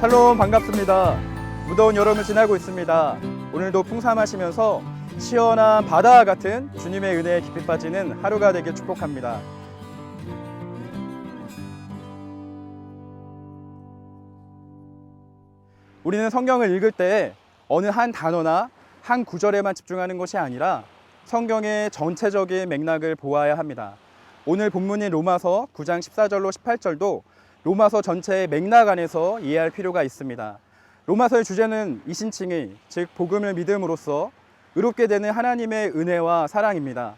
샬롬, 반갑습니다. 무더운 여름을 지나고 있습니다. 오늘도 풍성하시면서 시원한 바다와 같은 주님의 은혜에 깊이 빠지는 하루가 되길 축복합니다. 우리는 성경을 읽을 때 어느 한 단어나 한 구절에만 집중하는 것이 아니라 성경의 전체적인 맥락을 보아야 합니다. 오늘 본문인 로마서 9장 14절로 18절도 로마서 전체의 맥락 안에서 이해할 필요가 있습니다. 로마서의 주제는 이신칭의, 즉 복음을 믿음으로써 의롭게 되는 하나님의 은혜와 사랑입니다.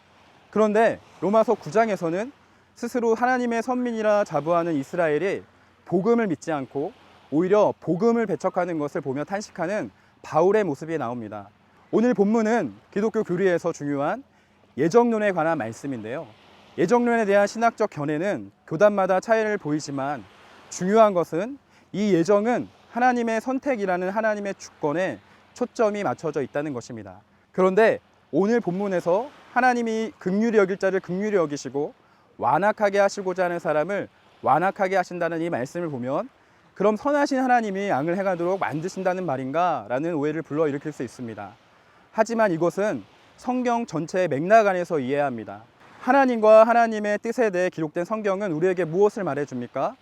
그런데 로마서 9장에서는 스스로 하나님의 선민이라 자부하는 이스라엘이 복음을 믿지 않고 오히려 복음을 배척하는 것을 보며 탄식하는 바울의 모습이 나옵니다. 오늘 본문은 기독교 교리에서 중요한 예정론에 관한 말씀인데요. 예정론에 대한 신학적 견해는 교단마다 차이를 보이지만 중요한 것은 이 예정은 하나님의 선택이라는 하나님의 주권에 초점이 맞춰져 있다는 것입니다. 그런데 오늘 본문에서 하나님이 긍휼히 여길 자를 긍휼히 여기시고 완악하게 하시고자 하는 사람을 완악하게 하신다는 이 말씀을 보면 그럼 선하신 하나님이 악을 행하도록 만드신다는 말인가? 라는 오해를 불러일으킬 수 있습니다. 하지만 이것은 성경 전체의 맥락 안에서 이해해야 합니다. 하나님과 하나님의 뜻에 대해 기록된 성경은 우리에게 무엇을 말해줍니까?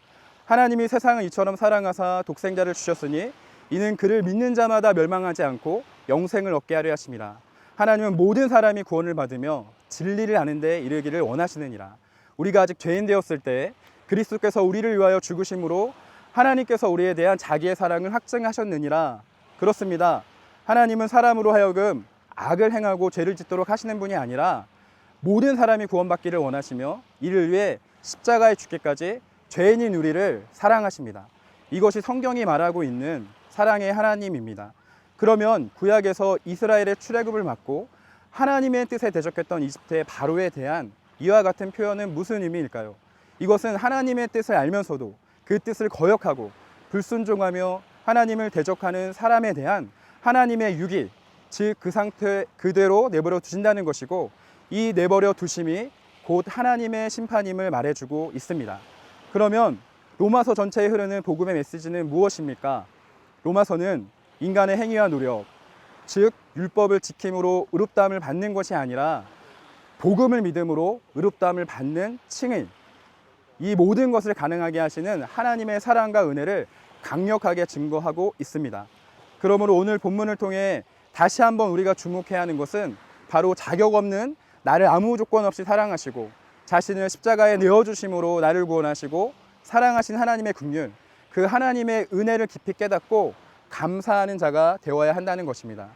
하나님이 세상을 이처럼 사랑하사 독생자를 주셨으니 이는 그를 믿는 자마다 멸망하지 않고 영생을 얻게 하려 하심이라. 하나님은 모든 사람이 구원을 받으며 진리를 아는 데 이르기를 원하시느니라. 우리가 아직 죄인 되었을 때 그리스도께서 우리를 위하여 죽으심으로 하나님께서 우리에 대한 자기의 사랑을 확증하셨느니라. 그렇습니다. 하나님은 사람으로 하여금 악을 행하고 죄를 짓도록 하시는 분이 아니라 모든 사람이 구원받기를 원하시며 이를 위해 십자가에 죽기까지 죄인인 우리를 사랑하십니다. 이것이 성경이 말하고 있는 사랑의 하나님입니다. 그러면 구약에서 이스라엘의 출애굽을 맡고 하나님의 뜻에 대적했던 이집트의 바로에 대한 이와 같은 표현은 무슨 의미일까요? 이것은 하나님의 뜻을 알면서도 그 뜻을 거역하고 불순종하며 하나님을 대적하는 사람에 대한 하나님의 유기, 즉 그 상태 그대로 내버려 두신다는 것이고 이 내버려 두심이 곧 하나님의 심판임을 말해주고 있습니다. 그러면 로마서 전체에 흐르는 복음의 메시지는 무엇입니까? 로마서는 인간의 행위와 노력, 즉 율법을 지킴으로 의롭다함을 받는 것이 아니라 복음을 믿음으로 의롭다함을 받는 칭의, 이 모든 것을 가능하게 하시는 하나님의 사랑과 은혜를 강력하게 증거하고 있습니다. 그러므로 오늘 본문을 통해 다시 한번 우리가 주목해야 하는 것은 바로 자격 없는 나를 아무 조건 없이 사랑하시고 자신을 십자가에 내어주심으로 나를 구원하시고 사랑하신 하나님의 긍휼, 그 하나님의 은혜를 깊이 깨닫고 감사하는 자가 되어야 한다는 것입니다.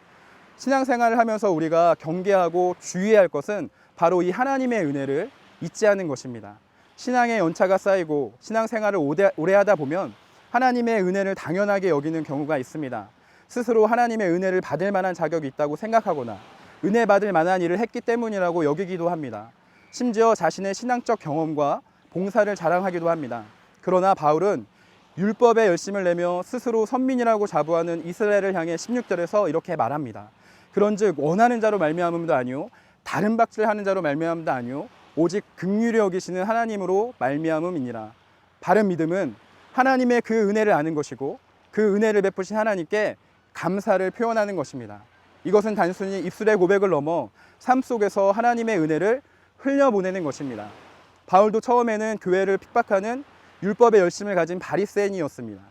신앙생활을 하면서 우리가 경계하고 주의해야 할 것은 바로 이 하나님의 은혜를 잊지 않는 것입니다. 신앙의 연차가 쌓이고 신앙생활을 오래 하다 보면 하나님의 은혜를 당연하게 여기는 경우가 있습니다. 스스로 하나님의 은혜를 받을 만한 자격이 있다고 생각하거나 은혜 받을 만한 일을 했기 때문이라고 여기기도 합니다. 심지어 자신의 신앙적 경험과 봉사를 자랑하기도 합니다. 그러나 바울은 율법에 열심을 내며 스스로 선민이라고 자부하는 이스라엘을 향해 16절에서 이렇게 말합니다. 그런즉 원하는 자로 말미암음도 아니요 다른 박질하는 자로 말미암음도 아니요 오직 긍휼히 여기시는 하나님으로 말미암음이니라. 바른 믿음은 하나님의 그 은혜를 아는 것이고 그 은혜를 베푸신 하나님께 감사를 표현하는 것입니다. 이것은 단순히 입술의 고백을 넘어 삶 속에서 하나님의 은혜를 흘려보내는 것입니다. 바울도 처음에는 교회를 핍박하는 율법의 열심을 가진 바리새인이었습니다.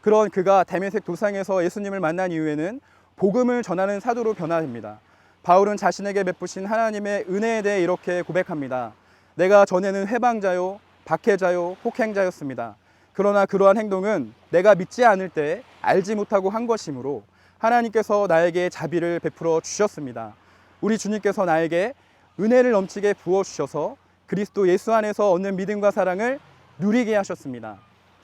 그런 그가 다메섹 도상에서 예수님을 만난 이후에는 복음을 전하는 사도로 변화됩니다. 바울은 자신에게 베푸신 하나님의 은혜에 대해 이렇게 고백합니다. 내가 전에는 회방자요, 박해자요, 폭행자였습니다. 그러나 그러한 행동은 내가 믿지 않을 때 알지 못하고 한 것이므로 하나님께서 나에게 자비를 베풀어 주셨습니다. 우리 주님께서 나에게 은혜를 넘치게 부어주셔서 그리스도 예수 안에서 얻는 믿음과 사랑을 누리게 하셨습니다.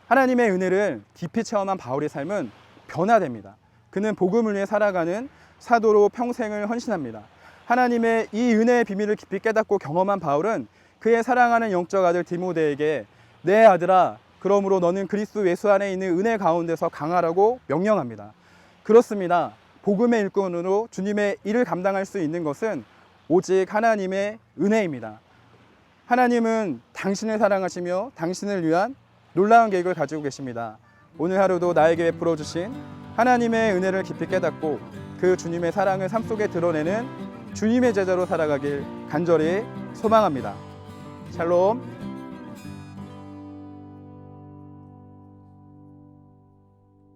하나님의 은혜를 깊이 체험한 바울의 삶은 변화됩니다. 그는 복음을 위해 살아가는 사도로 평생을 헌신합니다. 하나님의 이 은혜의 비밀을 깊이 깨닫고 경험한 바울은 그의 사랑하는 영적 아들 디모데에게 내 아들아 그러므로 너는 그리스도 예수 안에 있는 은혜 가운데서 강하라고 명령합니다. 그렇습니다. 복음의 일꾼으로 주님의 일을 감당할 수 있는 것은 오직 하나님의 은혜입니다. 하나님은 당신을 사랑하시며 당신을 위한 놀라운 계획을 가지고 계십니다. 오늘 하루도 나에게 베풀어 주신 하나님의 은혜를 깊이 깨닫고 그 주님의 사랑을 삶 속에 드러내는 주님의 제자로 살아가길 간절히 소망합니다. 샬롬.